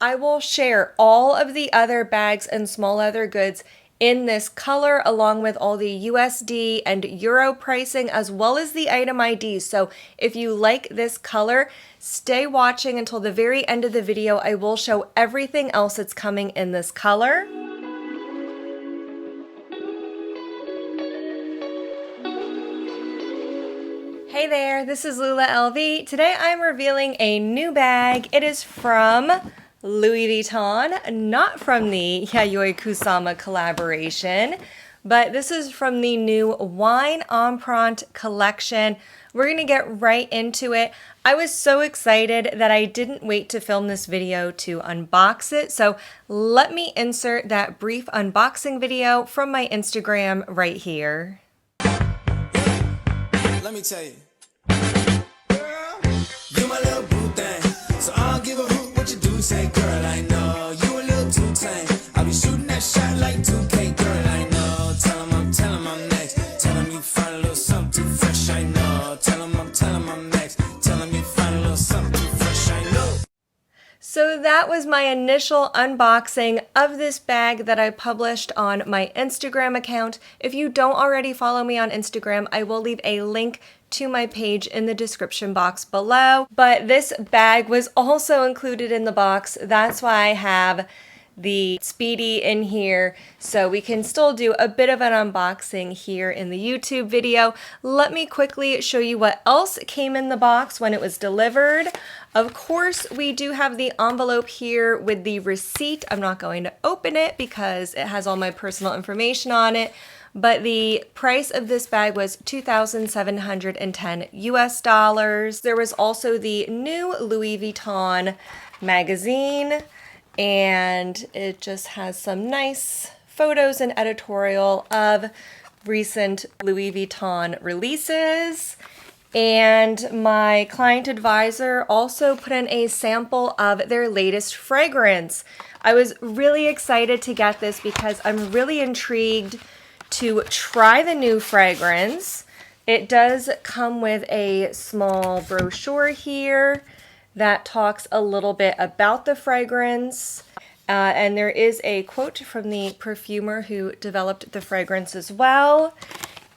I will share all of the other bags and small leather goods in this color, along with all the USD and Euro pricing, as well as the item IDs. So if you like this color, stay watching until the very end of the video. I will show everything else that's coming in this color. Hey there, this is Lula LV. Today I'm revealing a new bag. It is from Louis Vuitton, not from the Yayoi Kusama collaboration, but this is from the new Wine Empreinte collection. We're gonna get right into it. I was so excited that I didn't wait to film this video to unbox it, so let me insert that brief unboxing video from my Instagram right here. Let me tell you, girl, you my little boo thing, so I don't give a hoot what you do. Say, girl, I know you a little too tame. I'll be shooting that shot like 2K, girl, I know. Tell 'em I'm next. Tell 'em you find a little something too fresh, I know. Tell 'em I'm next. Tell 'em you find a little something too fresh, I know. So that was my initial unboxing of this bag that I published on my Instagram account. If you don't already follow me on Instagram, I will leave a link to my page in the description box below. But this bag was also included in the box. That's why I have the Speedy in here, so we can still do a bit of an unboxing here in the YouTube video. Let me quickly show you what else came in the box when it was delivered. Of course, we do have the envelope here with the receipt. I'm not going to open it because it has all my personal information on it, but the price of this bag was $2,710 US. There was also the new Louis Vuitton magazine, and it just has some nice photos and editorial of recent Louis Vuitton releases. And my client advisor also put in a sample of their latest fragrance. I was really excited to get this because I'm really intrigued to try the new fragrance. It does come with a small brochure here that talks a little bit about the fragrance. And there is a quote from the perfumer who developed the fragrance as well.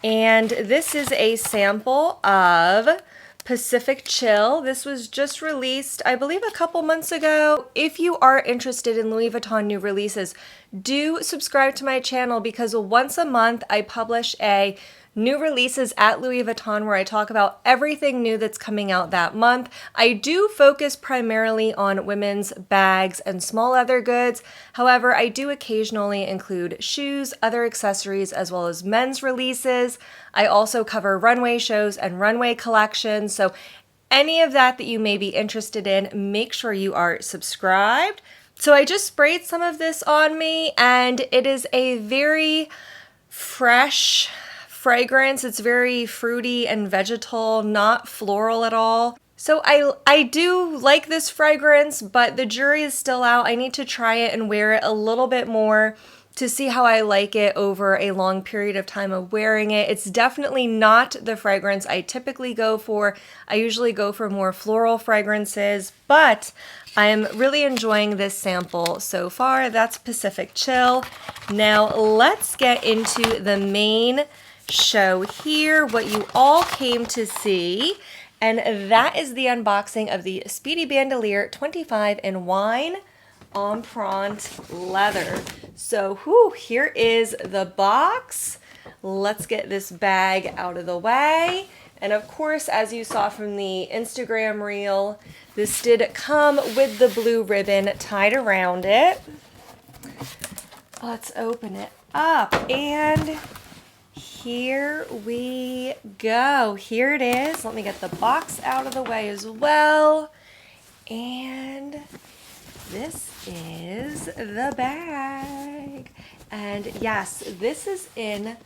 And this is a sample of Pacific Chill. This was just released, I believe, a couple months ago. If you are interested in Louis Vuitton new releases, do subscribe to my channel because once a month I publish a new releases at Louis Vuitton where I talk about everything new that's coming out that month. I do focus primarily on women's bags and small leather goods. However, I do occasionally include shoes, other accessories, as well as men's releases. I also cover runway shows and runway collections. So any of that you may be interested in, make sure you are subscribed. So I just sprayed some of this on me, and it is a very fresh fragrance. It's very fruity and vegetal, not floral at all. So I do like this fragrance, but the jury is still out. I need to try it and wear it a little bit more to see how I like it over a long period of time of wearing it. It's definitely not the fragrance I typically go for. I usually go for more floral fragrances, but I am really enjoying this sample so far. That's Pacific Chill. Now let's get into the main show here, what you all came to see, and that is the unboxing of the Speedy Bandolier 25 in Wine Empreinte leather. So here is the box. Let's get this bag out of the way. And of course, as you saw from the Instagram reel, this did come with the blue ribbon tied around it. Let's open it up, and here we go. Here it is. Let me get the box out of the way as well. And this is the bag. And yes, this is in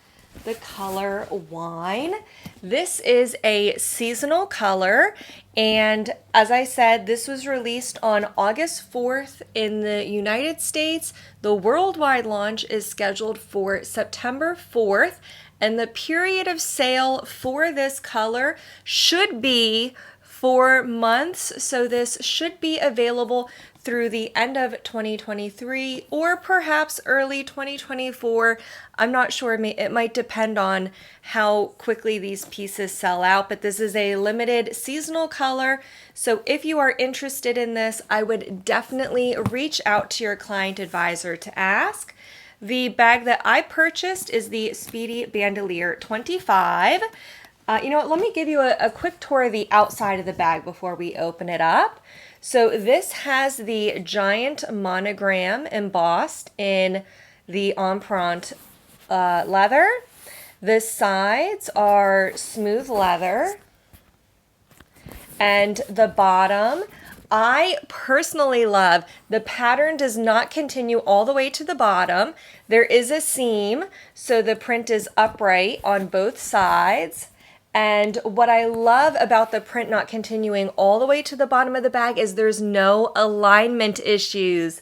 the color wine. This is a seasonal color, and as I said, this was released on August 4th in the United States. The worldwide launch is scheduled for September 4th, and the period of sale for this color should be 4 months, so this should be available through the end of 2023 or perhaps early 2024. I'm not sure, it might depend on how quickly these pieces sell out, but this is a limited seasonal color. So if you are interested in this, I would definitely reach out to your client advisor to ask. The bag that I purchased is the Speedy Bandolier 25. You know what, let me give you a quick tour of the outside of the bag before we open it up. So this has the giant monogram embossed in the empreinte leather. The sides are smooth leather. And the bottom, I personally love, the pattern does not continue all the way to the bottom. There is a seam, so the print is upright on both sides. And what I love about the print not continuing all the way to the bottom of the bag is there's no alignment issues.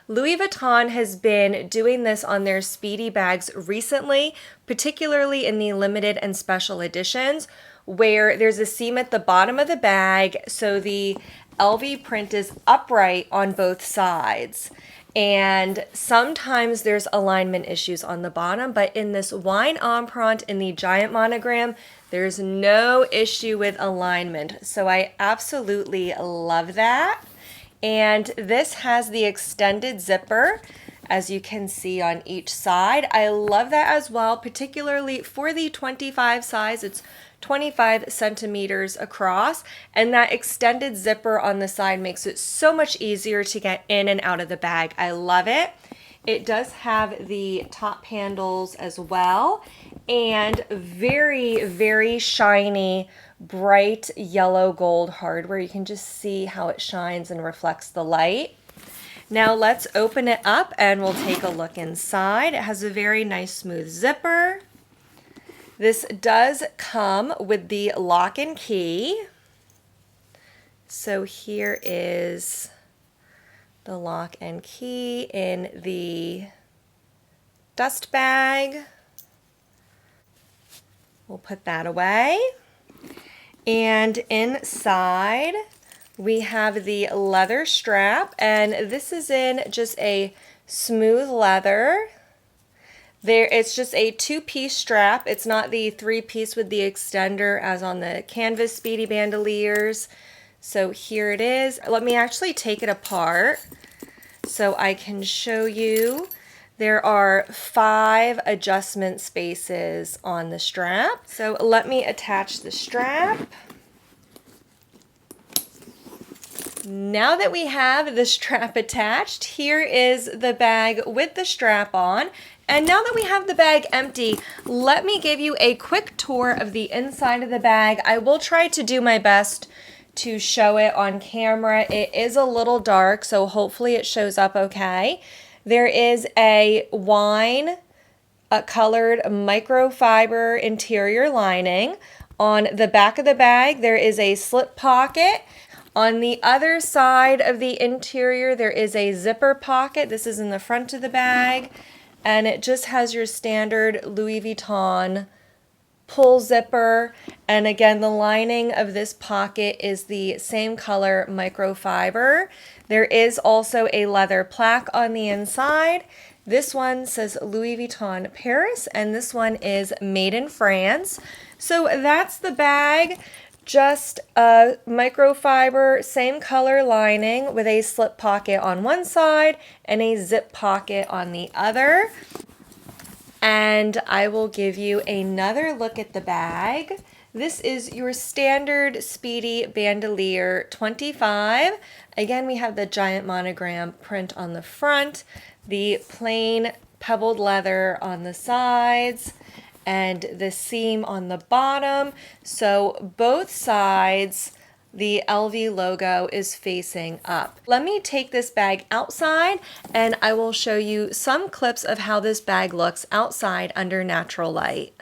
Louis Vuitton has been doing this on their Speedy bags recently, particularly in the limited and special editions, where there's a seam at the bottom of the bag, so the LV print is upright on both sides. And sometimes there's alignment issues on the bottom, but in this wine empreinte in the giant monogram, there's no issue with alignment. So I absolutely love that. And this has the extended zipper, as you can see on each side. I love that as well, particularly for the 25 size. It's 25 centimeters across, and that extended zipper on the side makes it so much easier to get in and out of the bag. I love it. It does have the top handles as well, and very, very shiny, bright yellow gold hardware. You can just see how it shines and reflects the light. Now let's open it up and we'll take a look inside. It has a very nice smooth zipper. This does come with the lock and key. So here is the lock and key in the dust bag. We'll put that away. And inside we have the leather strap, and this is in just a smooth leather. It's just a 2-piece strap. It's not the 3-piece with the extender as on the canvas Speedy bandoliers. So here it is. Let me actually take it apart so I can show you. There are 5 adjustment spaces on the strap. So let me attach the strap. Now that we have the strap attached, here is the bag with the strap on. And now that we have the bag empty, let me give you a quick tour of the inside of the bag. I will try to do my best to show it on camera. It is a little dark, so hopefully it shows up okay. There is a wine colored microfiber interior lining. On the back of the bag, there is a slip pocket. On the other side of the interior, there is a zipper pocket. This is in the front of the bag. And it just has your standard Louis Vuitton pull zipper. And again, the lining of this pocket is the same color microfiber. There is also a leather plaque on the inside. This one says Louis Vuitton Paris, and this one is made in France. So that's the bag. Just a microfiber, same color lining with a slip pocket on one side and a zip pocket on the other. And I will give you another look at the bag. This is your standard Speedy Bandolier 25. Again, we have the giant monogram print on the front, the plain pebbled leather on the sides, and the seam on the bottom. So both sides, the LV logo is facing up. Let me take this bag outside and I will show you some clips of how this bag looks outside under natural light.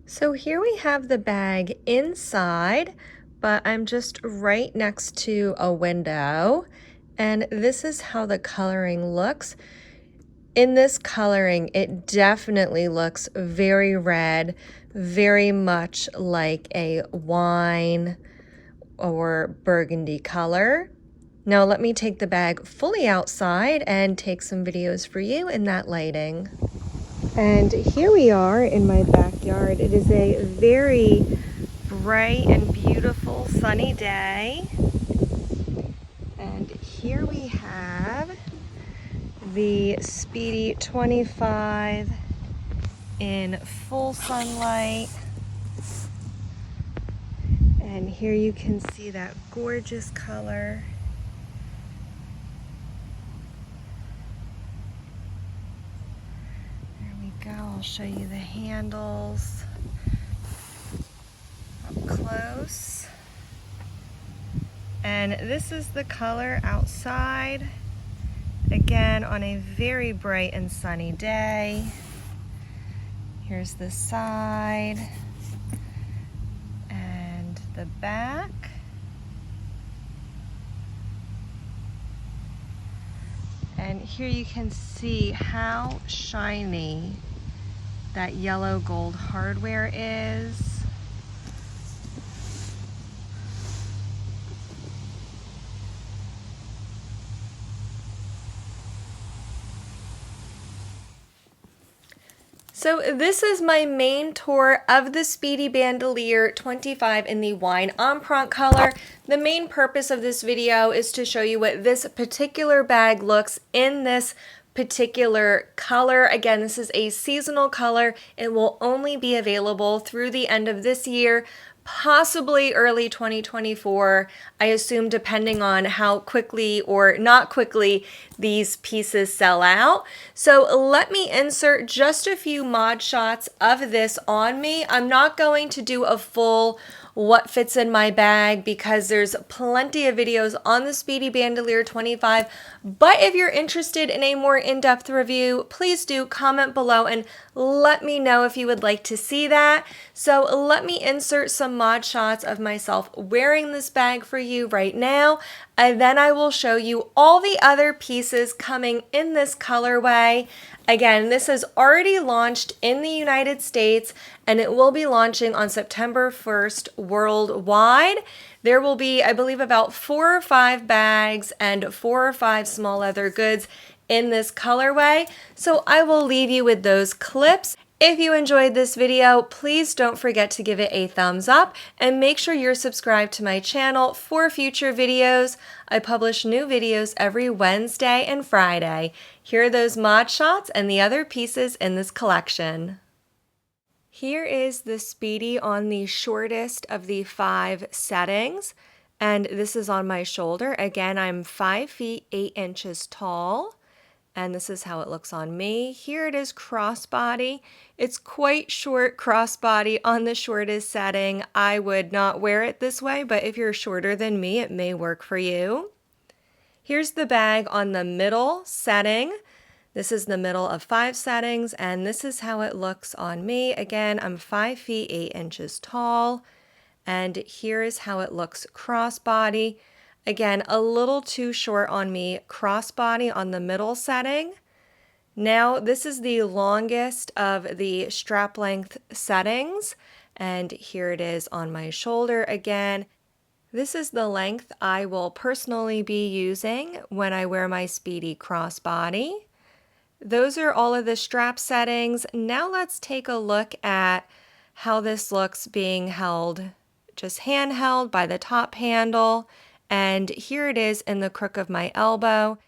So here we have the bag inside, but I'm just right next to a window, and this is how the coloring looks. In this coloring, it definitely looks very red, very much like a wine or burgundy color. Now let me take the bag fully outside and take some videos for you in that lighting. And here we are in my backyard. It is a very bright and beautiful sunny day. And here we have the Speedy 25 in full sunlight. And here you can see that gorgeous color. There we go. I'll show you the handles up close. And this is the color outside. Again, on a very bright and sunny day. Here's the side and the back. And here you can see how shiny that yellow gold hardware is. So this is my main tour of the Speedy Bandolier 25 in the wine empreinte color. The main purpose of this video is to show you what this particular bag looks in this particular color. Again, this is a seasonal color. It will only be available through the end of this year, possibly early 2024, I assume, depending on how quickly or not quickly these pieces sell out. So let me insert just a few mod shots of this on me. I'm not going to do a full what fits in my bag because there's plenty of videos on the Speedy Bandolier 25. But if you're interested in a more in-depth review, please do comment below and let me know if you would like to see that. So let me insert some mod shots of myself wearing this bag for you right now. And then I will show you all the other pieces coming in this colorway. Again, this has already launched in the United States and it will be launching on September 1st worldwide. There will be, I believe, about 4 or 5 bags and 4 or 5 small leather goods in this colorway. So I will leave you with those clips. If you enjoyed this video, please don't forget to give it a thumbs up and make sure you're subscribed to my channel for future videos. I publish new videos every Wednesday and Friday. Here are those mod shots and the other pieces in this collection. Here is the Speedy on the shortest of the 5 settings, and this is on my shoulder. Again, I'm 5 feet 8 inches tall. And this is how it looks on me. Here it is crossbody. It's quite short crossbody on the shortest setting. I would not wear it this way, but if you're shorter than me, it may work for you. Here's the bag on the middle setting. This is the middle of 5 settings, and this is how it looks on me. Again, I'm 5 feet 8 inches tall, and here is how it looks crossbody. Again, a little too short on me, crossbody on the middle setting. Now, this is the longest of the strap length settings, and here it is on my shoulder again. This is the length I will personally be using when I wear my Speedy crossbody. Those are all of the strap settings. Now let's take a look at how this looks being held, just handheld by the top handle. And here it is in the crook of my elbow.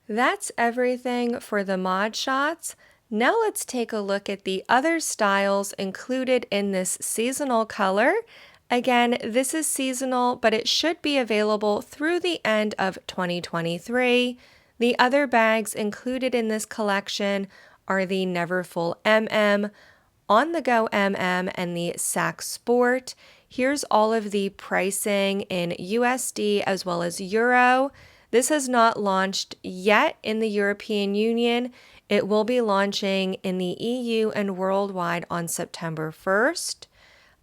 That's everything for the mod shots. Now let's take a look at the other styles included in this seasonal color. Again, this is seasonal, but it should be available through the end of 2023. The other bags included in this collection are the Neverfull MM, On The Go MM, and the Sac Sport. Here's all of the pricing in USD as well as Euro. This has not launched yet in the European Union. It will be launching in the EU and worldwide on September 1st.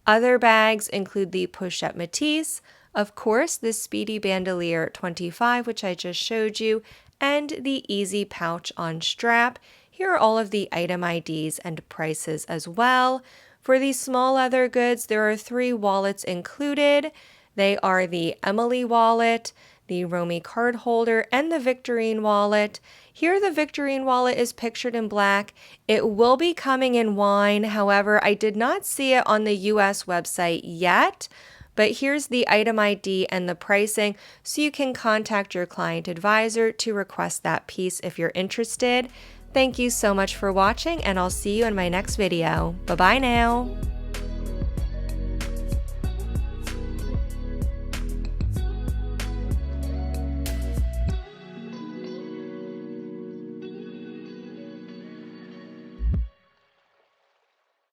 Other bags include the Pochette Métis, of course, the Speedy Bandolier 25, which I just showed you, and the Easy Pouch on strap. Here are all of the item IDs and prices as well. For these small leather goods, there are 3 wallets included. They are the Emily wallet, the Romy card holder, and the Victorine wallet. Here the Victorine wallet is pictured in black. It will be coming in wine. However, I did not see it on the US website yet. But here's the item ID and the pricing, so you can contact your client advisor to request that piece if you're interested. Thank you so much for watching, and I'll see you in my next video. Bye-bye now.